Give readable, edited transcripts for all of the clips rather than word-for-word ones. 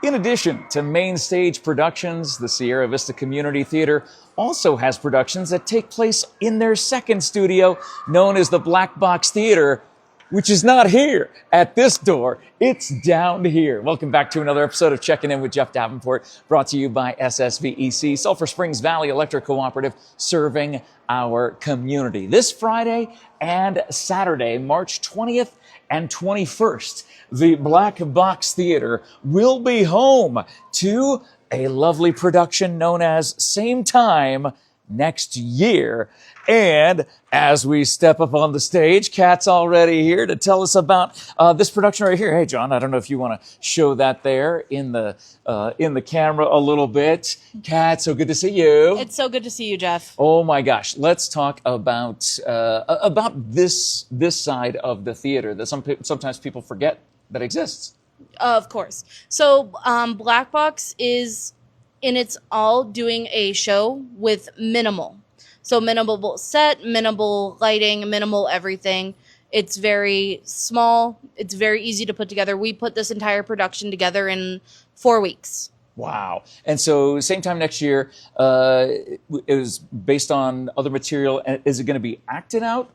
In addition to main stage productions, the Sierra Vista Community Theater also has productions that take place in their second studio, known as the Black Box Theater, which is not here at this door. It's down here. Welcome back to another episode of Checking In with Jeff Davenport, brought to you by SSVEC, Sulphur Springs Valley Electric Cooperative, serving our community. This Friday and Saturday, March 20th and 21st, the Black Box Theater will be home to a lovely production known as Same Time Next Year. And as we step up on the stage, Kat's already here to tell us about this production right here. Hey, John, I don't know if you want to show that there in the camera a little bit. Kat, so good to see you. It's so good to see you, Jeff. Oh my gosh, let's talk about this side of the theater that sometimes people forget that exists. Of course. So Black Box is in its all doing a show with minimal. So minimal set, minimal lighting, minimal everything. It's very small. It's very easy to put together. We put this entire production together in 4 weeks. Wow. And so Same Time Next Year, it was based on other material. Is it going to be acted out?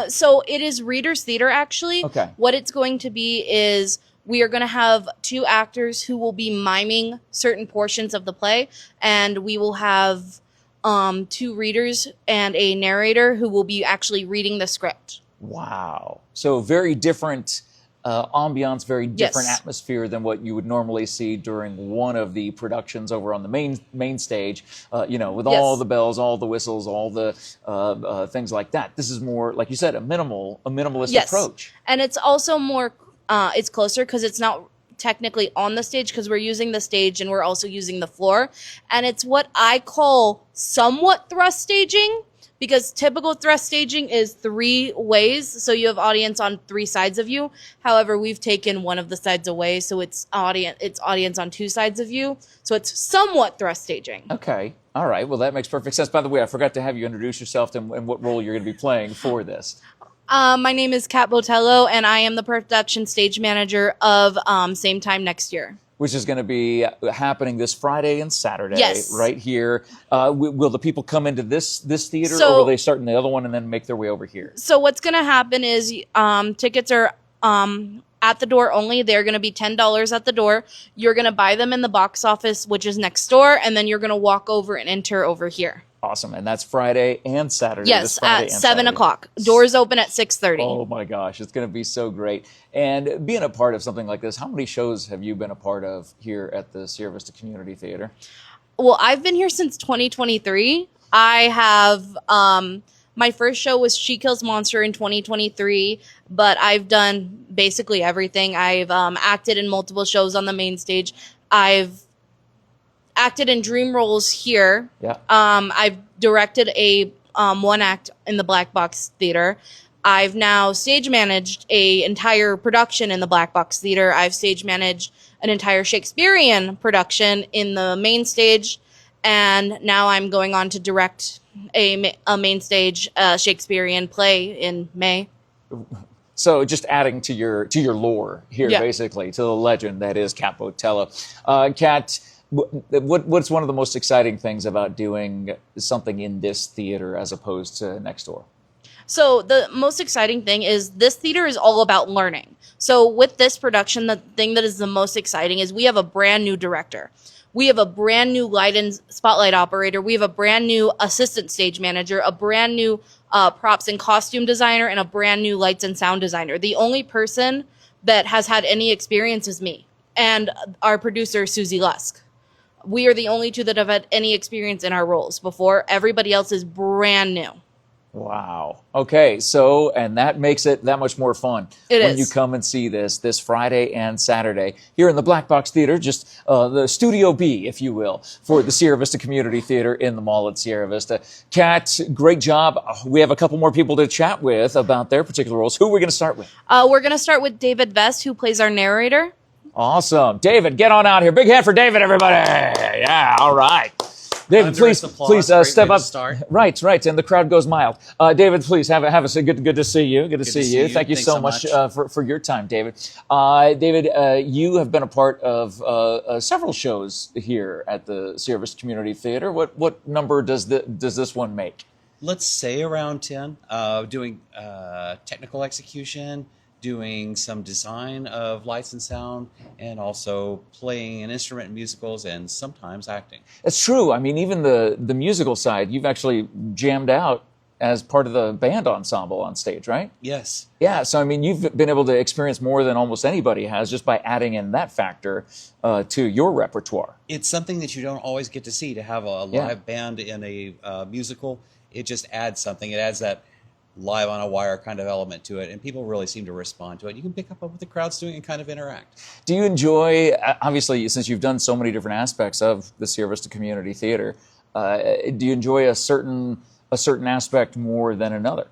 So it is Reader's Theater, actually. Okay. What it's going to be is we are going to have 2 actors who will be miming certain portions of the play, and we will have 2 readers and a narrator who will be actually reading the script. Wow. So very different ambiance, very different Yes. atmosphere than what you would normally see during one of the productions over on the main stage, with all the bells, all the whistles, all the things like that. This is more, like you said, a minimalist approach. And it's also more, it's closer because it's not technically on the stage, because we're using the stage and we're also using the floor. And it's what I call somewhat thrust staging, because typical thrust staging is 3 ways. So you have audience on 3 sides of you. However, we've taken one of the sides away. So it's audience on 2 sides of you. So it's somewhat thrust staging. Okay. All right. Well, that makes perfect sense. By the way, I forgot to have you introduce yourself and what role you're going to be playing for this. My name is Kat Botello, and I am the production stage manager of Same Time Next Year. Which is going to be happening this Friday and Saturday, Yes. right here. Will the people come into this theater, or will they start in the other one and then make their way over here? So what's going to happen is tickets are at the door only. They're going to be $10 at the door. You're going to buy them in the box office, which is next door, and then you're going to walk over and enter over here. Awesome. And that's Friday and Saturday. Yes, at 7 o'clock. Doors open at 6:30. Oh my gosh, it's going to be so great. And being a part of something like this, how many shows have you been a part of here at the Sierra Vista Community Theater? Well, I've been here since 2023. I have, my first show was She Kills Monster in 2023, but I've done basically everything. I've acted in multiple shows on the main stage. I've acted in dream roles here. Yeah. I've directed a 1 act in the Black Box Theater. I've now stage managed a entire production in the Black Box Theater. I've stage managed an entire Shakespearean production in the main stage, and now I'm going on to direct a main stage Shakespearean play in May. So just adding to your lore here, basically, to the legend that is Kat Botello. Kat, what's one of the most exciting things about doing something in this theater as opposed to next door? So the most exciting thing is this theater is all about learning. So with this production, the thing that is the most exciting is we have a brand new director. We have a brand new light and spotlight operator. We have a brand new assistant stage manager, a brand new props and costume designer, and a brand new lights and sound designer. The only person that has had any experience is me and our producer, Susie Lusk. We are the only 2 that have had any experience in our roles before. Everybody else is brand new. Wow. Okay. So, and that makes it that much more fun when you come and see this Friday and Saturday here in the Black Box Theater, just the Studio B, if you will, for the Sierra Vista Community Theater in the mall at Sierra Vista. Kat, great job. We have a couple more people to chat with about their particular roles. Who are we going to start with? We're going to start with David Vest, who plays our narrator. Awesome. David, get on out here. Big hand for David, everybody. Yeah, all right. David, please step up. Start. Right, and the crowd goes mild. David, please have a good to see you. Good to see you. Thank you so much for your time, David. David, you have been a part of several shows here at the Sierra Vista Community Theater. What number does this one make? Let's say around 10. Doing technical execution, doing some design of lights and sound, and also playing an instrument in musicals and sometimes acting. It's true. I mean, even the musical side, you've actually jammed out as part of the band ensemble on stage, right? Yes. Yeah, so I mean, you've been able to experience more than almost anybody has just by adding in that factor to your repertoire. It's something that you don't always get to see, to have a live band in a musical. It just adds something. It adds that live on a wire kind of element to it, and people really seem to respond to it. You can pick up what the crowd's doing and kind of interact. Do you enjoy, obviously, since you've done so many different aspects of the Sierra Vista Community Theater, do you enjoy a certain aspect more than another?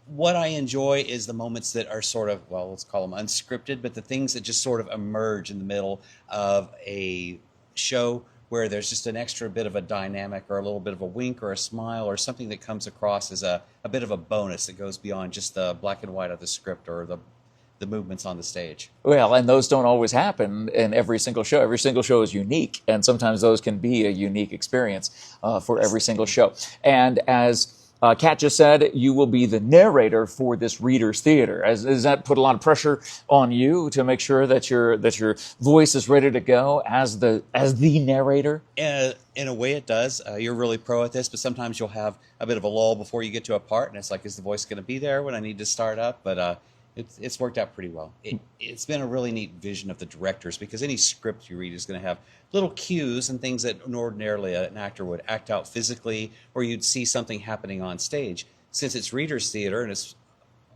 What I enjoy is the moments that are sort of, well, let's call them unscripted, but the things that just sort of emerge in the middle of a show, where there's just an extra bit of a dynamic or a little bit of a wink or a smile or something that comes across as a bit of a bonus that goes beyond just the black and white of the script or the movements on the stage. Well, and those don't always happen in every single show. Every single show is unique, and sometimes those can be a unique experience for every single show. And as Kat just said, you will be the narrator for this Readers Theater. Does that put a lot of pressure on you to make sure that your voice is ready to go as the narrator? In a way, it does. You're really pro at this, but sometimes you'll have a bit of a lull before you get to a part, and it's like, is the voice going to be there when I need to start up? But it's worked out pretty well. It's been a really neat vision of the directors, because any script you read is going to have little cues and things that ordinarily an actor would act out physically, or you'd see something happening on stage. Since it's Readers Theater and it's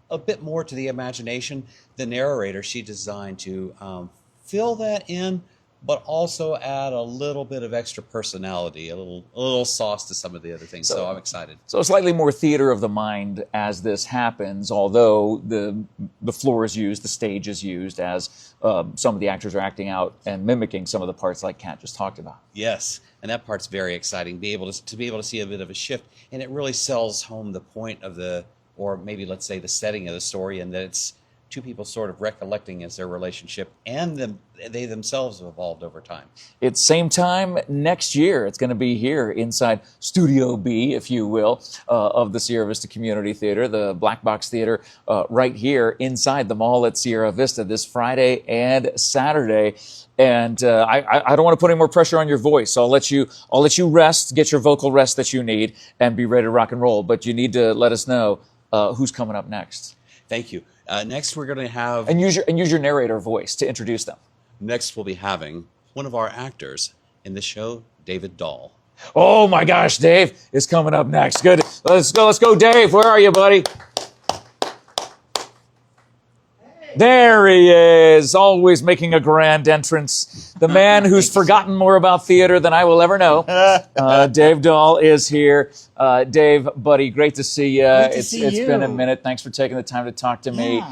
a bit more to the imagination, the narrator, she designed to fill that in, but also add a little bit of extra personality, a little sauce to some of the other things. So I'm excited. So slightly more theater of the mind as this happens, although the floor is used, the stage is used as some of the actors are acting out and mimicking some of the parts like Kat just talked about. Yes, and that part's very exciting. Be able to see a bit of a shift, and it really sells home the point of or maybe let's say the setting of the story, and that it's two people sort of recollecting as their relationship, and they themselves have evolved over time. It's same time next year. It's going to be here inside Studio B, if you will, of the Sierra Vista Community Theater, the Black Box Theater, right here inside the mall at Sierra Vista this Friday and Saturday. And I don't want to put any more pressure on your voice, so I'll let you rest, get your vocal rest that you need, and be ready to rock and roll. But you need to let us know who's coming up next. Thank you. Next, we're going to have... And use your narrator voice to introduce them. Next, we'll be having one of our actors in the show, David Dahl. Oh my gosh, Dave is coming up next. Good. Let's go, Dave. Where are you, buddy? There he is, always making a grand entrance. The man who's forgotten more about theater than I will ever know. Dave Dahl is here. Dave, buddy, great to see you. It's been a minute. Thanks for taking the time to talk to me.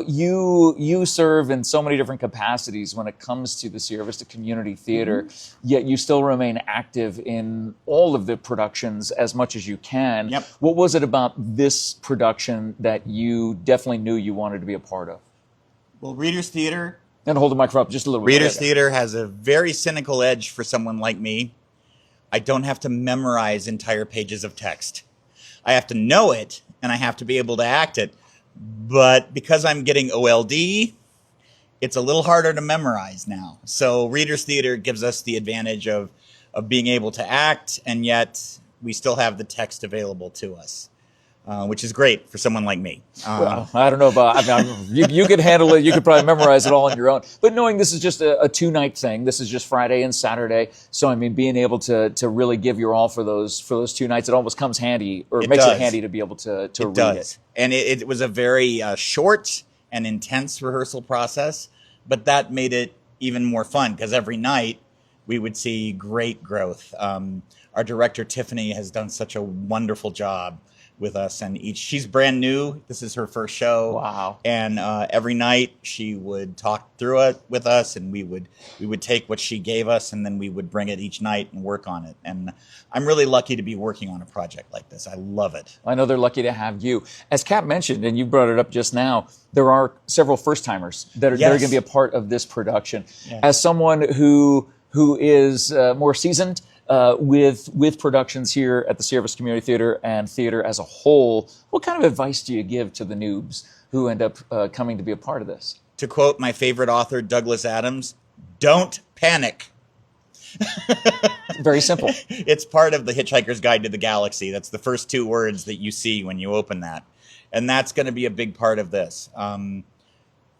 You serve in so many different capacities when it comes to the Sierra Vista Community Theater, yet you still remain active in all of the productions as much as you can. Yep. What was it about this production that you definitely knew you wanted to be a part of? Well, Readers Theater. And hold the microphone up just a little bit. Readers Theater has a very cynical edge for someone like me. I don't have to memorize entire pages of text. I have to know it, and I have to be able to act it. But because I'm getting OLD, it's a little harder to memorize now. So Readers Theater gives us the advantage of being able to act, and yet we still have the text available to us. Which is great for someone like me. Well, I don't know about, you could handle it. You could probably memorize it all on your own. But knowing this is just a two-night thing, this is just Friday and Saturday. So, I mean, being able to really give your all for those 2 nights, it almost comes handy, or makes it handy to be able to read it. And it was a very short and intense rehearsal process, but that made it even more fun, because every night we would see great growth. Our director, Tiffany, has done such a wonderful job with us, and she's brand new. This is her first show. Wow. And every night she would talk through it with us, and we would take what she gave us, and then we would bring it each night and work on it. And I'm really lucky to be working on a project like this. I love it. I know they're lucky to have you. As Cap mentioned, and you brought it up just now, there are several first-timers that are going to be a part of this production. Yes. As someone who is more seasoned with productions here at the Sierra Vista Community Theater and theater as a whole, what kind of advice do you give to the noobs who end up coming to be a part of this? To quote my favorite author, Douglas Adams, don't panic. Very simple. It's part of the Hitchhiker's Guide to the Galaxy. That's the first 2 words that you see when you open that. And that's going to be a big part of this.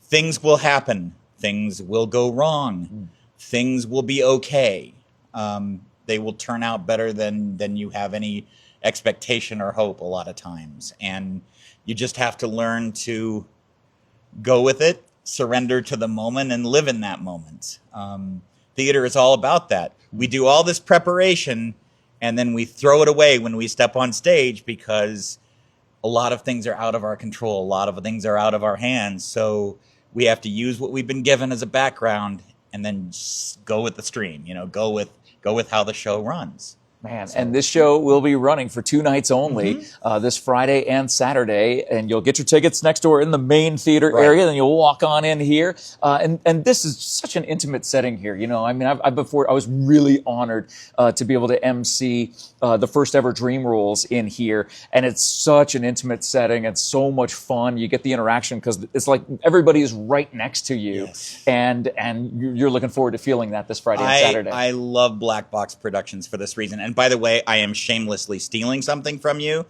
Things will happen. Things will go wrong. Things will be okay. They will turn out better than you have any expectation or hope a lot of times. And you just have to learn to go with it, surrender to the moment, and live in that moment. Theater is all about that. We do all this preparation, and then we throw it away when we step on stage because a lot of things are out of our control. A lot of things are out of our hands. So we have to use what we've been given as a background and then just go with the stream, go with how the show runs. Man, and this show will be running for 2 nights only, this Friday and Saturday, and you'll get your tickets next door in the main theater area, then you'll walk on in here, and this is such an intimate setting here. I mean, I was really honored to be able to MC the first ever Dream Rules in here, and it's such an intimate setting and so much fun. You get the interaction because it's like everybody is right next to you, and you're looking forward to feeling that this Friday and Saturday. I love Black Box Productions for this reason. And by the way, I am shamelessly stealing something from you.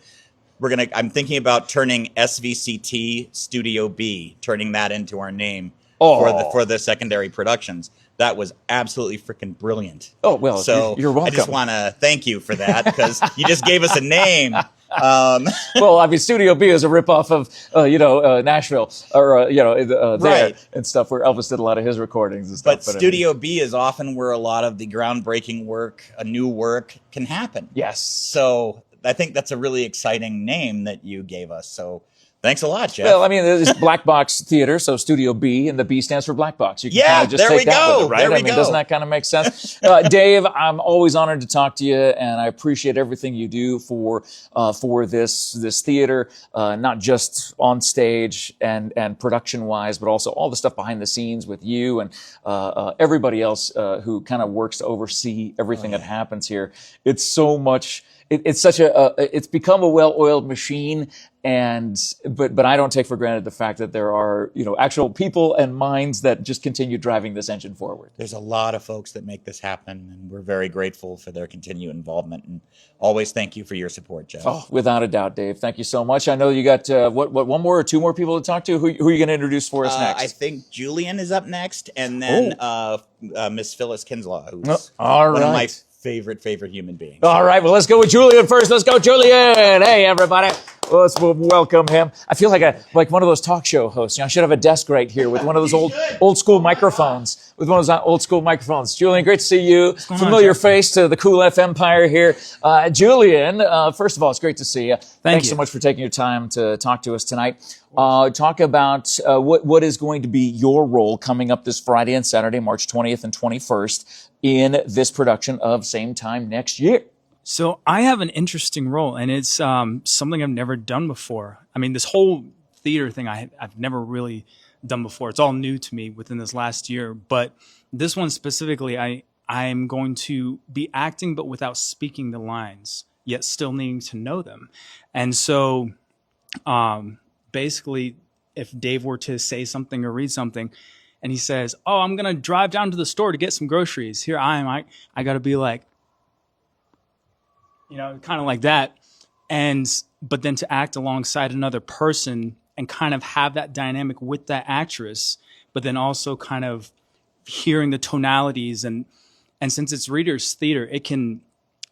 I'm thinking about turning SVCT Studio B, turning that into our name for the secondary productions. That was absolutely freaking brilliant. Oh, well, so you're welcome. I just want to thank you for that because you just gave us a name. Well, I mean, Studio B is a ripoff of, Nashville or, there and stuff where Elvis did a lot of his recordings and stuff. But Studio B is often where a lot of the groundbreaking work, a new work can happen. Yes. So I think that's a really exciting name that you gave us. So thanks a lot, Jeff. Well, I mean, it's Black Box Theater, so Studio B, and the B stands for Black Box. You can kind of just there take we that go. with it, right? There we I mean, go. doesn't that kind of make sense? Dave, I'm always honored to talk to you, and I appreciate everything you do for this theater, not just on stage and production-wise, but also all the stuff behind the scenes with you and everybody else who kind of works to oversee everything that happens here. It's so much. It's such it's become a well-oiled machine, but I don't take for granted the fact that there are, actual people and minds that just continue driving this engine forward. There's a lot of folks that make this happen, and we're very grateful for their continued involvement, and always thank you for your support, Jeff. Oh, without a doubt, Dave. Thank you so much. I know you got, one more or 2 more people to talk to? Who are you going to introduce for us next? I think Julian is up next, and then Miss Phyllis Kinslaw, who's one of my favorite human beings. All right, well, let's go with Julian first. Let's go, Julian. Hey, everybody. Let's welcome him. I feel like one of those talk show hosts. I should have a desk right here with one of those old school microphones. Julian, great to see you. Familiar face to the Cool F Empire here. Julian, first of all, it's great to see you. Thanks so much for taking your time to talk to us tonight. Talk about what is going to be your role coming up this Friday and Saturday, March 20th and 21st, in this production of Same Time Next Year. So I have an interesting role, and it's something I've never done before. I mean, this whole theater thing I've never really done before. It's all new to me within this last year. But this one specifically, I'm going to be acting, but without speaking the lines, yet still needing to know them. And so basically, if Dave were to say something or read something, and he says, "Oh, I'm going to drive down to the store to get some groceries. Here I am. I got to be like, kind of like that." But then to act alongside another person and kind of have that dynamic with that actress, but then also kind of hearing the tonalities. And since it's readers theater, it can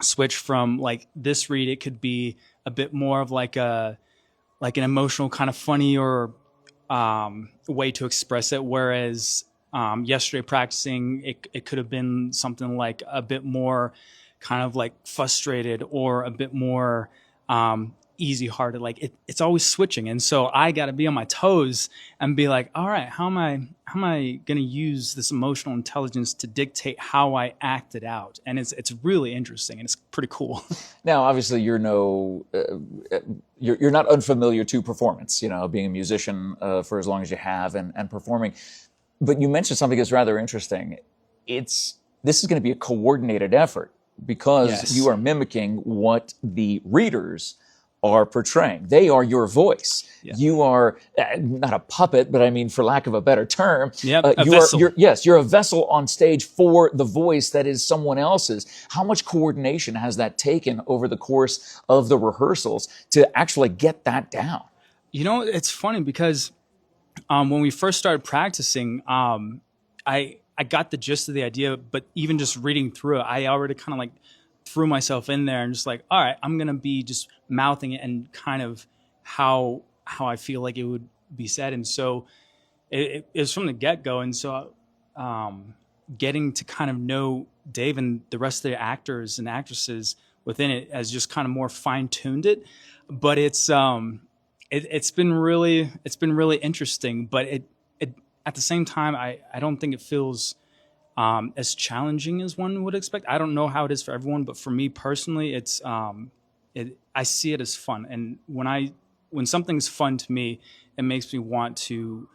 switch from like this read. It could be a bit more of like an emotional kind of funny or way to express it. Whereas yesterday practicing, it could have been something like a bit more kind of like frustrated or a bit more easy hearted. Like it's always switching. And so I got to be on my toes and be like, all right, how am I going to use this emotional intelligence to dictate how I act it out? And it's really interesting and it's pretty cool. Now, obviously, you're you're not unfamiliar to performance, being a musician for as long as you have and performing. But you mentioned something that's rather interesting. This is going to be a coordinated effort because Yes. you are mimicking what the readers are portraying. They are your voice. Yeah. You are not a puppet, but I mean, for lack of a better term, Yep, a vessel. You're a vessel on stage for the voice that is someone else's. How much coordination has that taken over the course of the rehearsals to actually get that down? It's funny because when we first started practicing, I got the gist of the idea, but even just reading through it, I already kind of like threw myself in there and just like, all right, I'm going to be just mouthing it and kind of how I feel like it would be said. And so it was from the get-go. And so getting to kind of know Dave and the rest of the actors and actresses within it has just kind of more fine-tuned it. But it's been really interesting. But it at the same time, I don't think it feels as challenging as one would expect. I don't know how it is for everyone, but for me personally, I see it as fun. And when something's fun to me, it makes me want to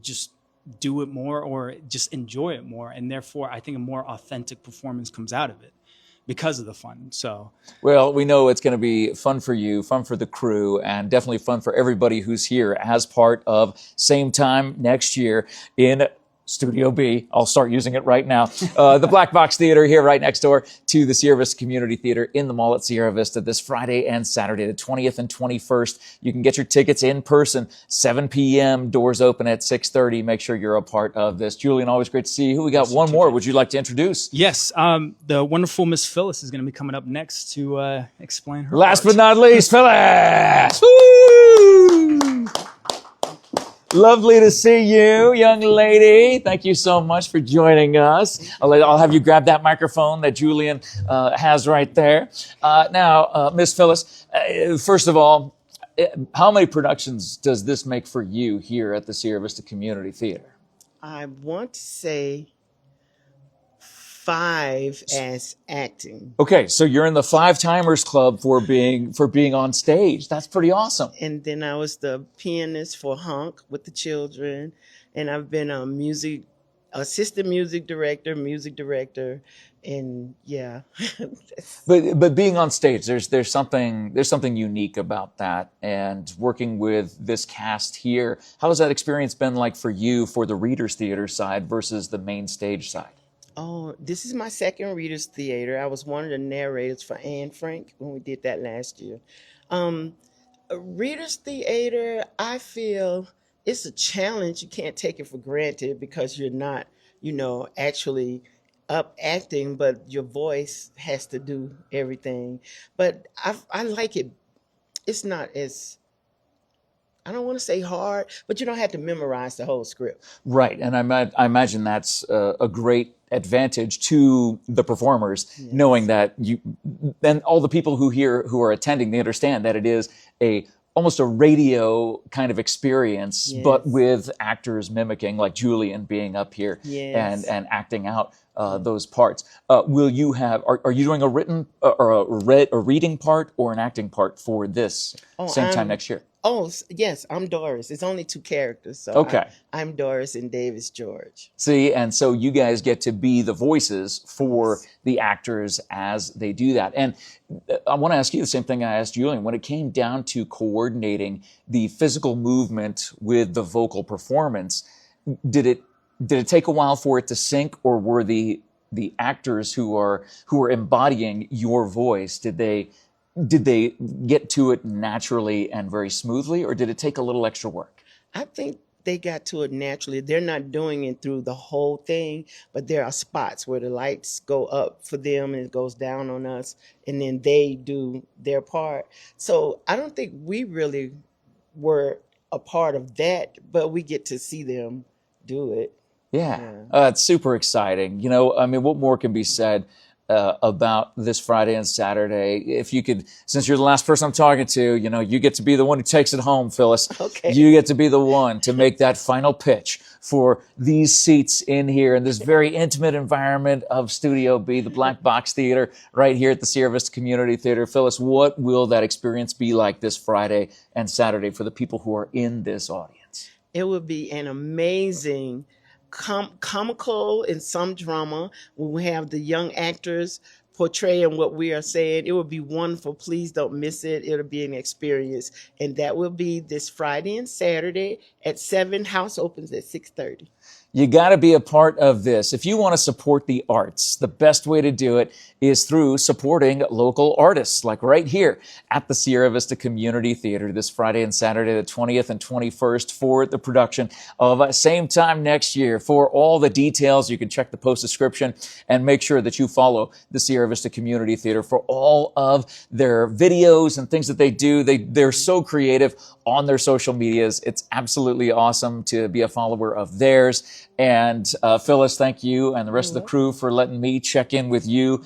just do it more or just enjoy it more. And therefore, I think a more authentic performance comes out of it because of the fun. So, well, we know it's going to be fun for you, fun for the crew, and definitely fun for everybody who's here as part of Same Time next year in Studio B. I'll start using it right now. The Black Box Theater here right next door to the Sierra Vista Community Theater in the mall at Sierra Vista this Friday and Saturday, the 20th and 21st. You can get your tickets in person, 7 p.m. Doors open at 6:30. Make sure you're a part of this. Julian, always great to see you. We got one more. Would you like to introduce? yes, the wonderful Miss Phyllis is going to be coming up next to explain her Last part. but not least, Phyllis. Woo! Lovely to see you, young lady. Thank you so much for joining us. I'll have you grab that microphone that Julian has right there. Now, Miss Phyllis, first of all, how many productions does this make for you here at the Sierra Vista Community Theater? I want to say 5 as acting. Okay, so you're in the 5-timers club for being on stage. That's pretty awesome. And then I was the pianist for Honk with the children. And I've been a assistant music director. And yeah. But being on stage, there's something unique about that. And working with this cast here, how has that experience been like for you for the Readers Theater side versus the main stage side? Oh, this is my second Readers Theater. I was one of the narrators for Anne Frank when we did that last year. Readers Theater, I feel it's a challenge. You can't take it for granted because you're not, actually up acting, but your voice has to do everything. But I like it. It's not as, I don't want to say hard, but you don't have to memorize the whole script. Right, and I imagine that's a great advantage to the performers, Yes. knowing that and all the people who are attending, they understand that it is almost a radio kind of experience, Yes. but with actors mimicking, like Julian being up here Yes. and acting out those parts. Will you are you doing a written or a reading part or an acting part for this same time next year? Oh, yes, I'm Doris. It's only 2 characters. So Okay. I'm Doris and Dave is George. See, and so you guys get to be the voices for the actors as they do that. And I want to ask you the same thing I asked Julian. When it came down to coordinating the physical movement with the vocal performance, did it take a while for it to sync, or were the actors who are embodying your voice, did they get to it naturally and very smoothly, or did it take a little extra work? I think they got to it naturally. They're not doing it through the whole thing, but there are spots where the lights go up for them and it goes down on us, and then they do their part. So I don't think we really were a part of that, but we get to see them do it. Yeah, it's super exciting. I mean, what more can be said about this Friday and Saturday. If you could, since you're the last person I'm talking to, you know, you get to be the one who takes it home, Phyllis. Okay. You get to be the one to make that final pitch for these seats in here in this very intimate environment of Studio B, the Black Box Theater, right here at the Sierra Vista Community Theater. Phyllis, what will that experience be like this Friday and Saturday for the people who are in this audience? It would be an amazing comical and some drama. We have the young actors portraying what we are saying. It would be wonderful. Please don't miss it. It'll be an experience. And that will be this Friday and Saturday at 7. House opens at 6:30. You got to be a part of this. If you want to support the arts, the best way to do it is through supporting local artists, like right here at the Sierra Vista Community Theater this Friday and Saturday, the 20th and 21st, for the production of Same Time Next Year. For all the details, you can check the post description and make sure that you follow the Sierra Vista Community Theater for all of their videos and things that they do. They're so creative on their social medias. It's absolutely awesome to be a follower of theirs. And Phyllis, thank you and the rest of the crew for letting me check in with you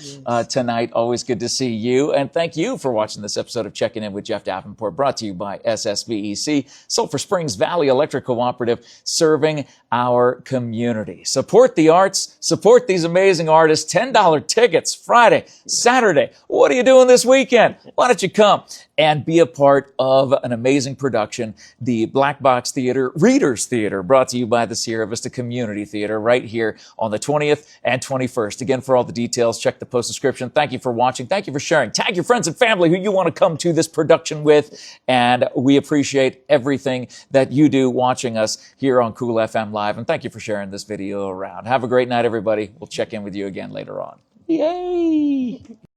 tonight. Always good to see you. And thank you for watching this episode of Checking In with Jeff Davenport, brought to you by SSVEC, Sulphur Springs Valley Electric Cooperative, serving our community. Support the arts, support these amazing artists. $10 tickets Friday, Saturday. What are you doing this weekend? Why don't you come and be a part of an amazing production, the Black Box Theater, Readers Theater, brought to you by the Sierra Vista Community Theater, right here on the 20th and 21st. Again, for all the details, check the post description. Thank you for watching. Thank you for sharing. Tag your friends and family who you want to come to this production with. And we appreciate everything that you do watching us here on Cool FM Live. And thank you for sharing this video around. Have a great night, everybody. We'll check in with you again later on. Yay!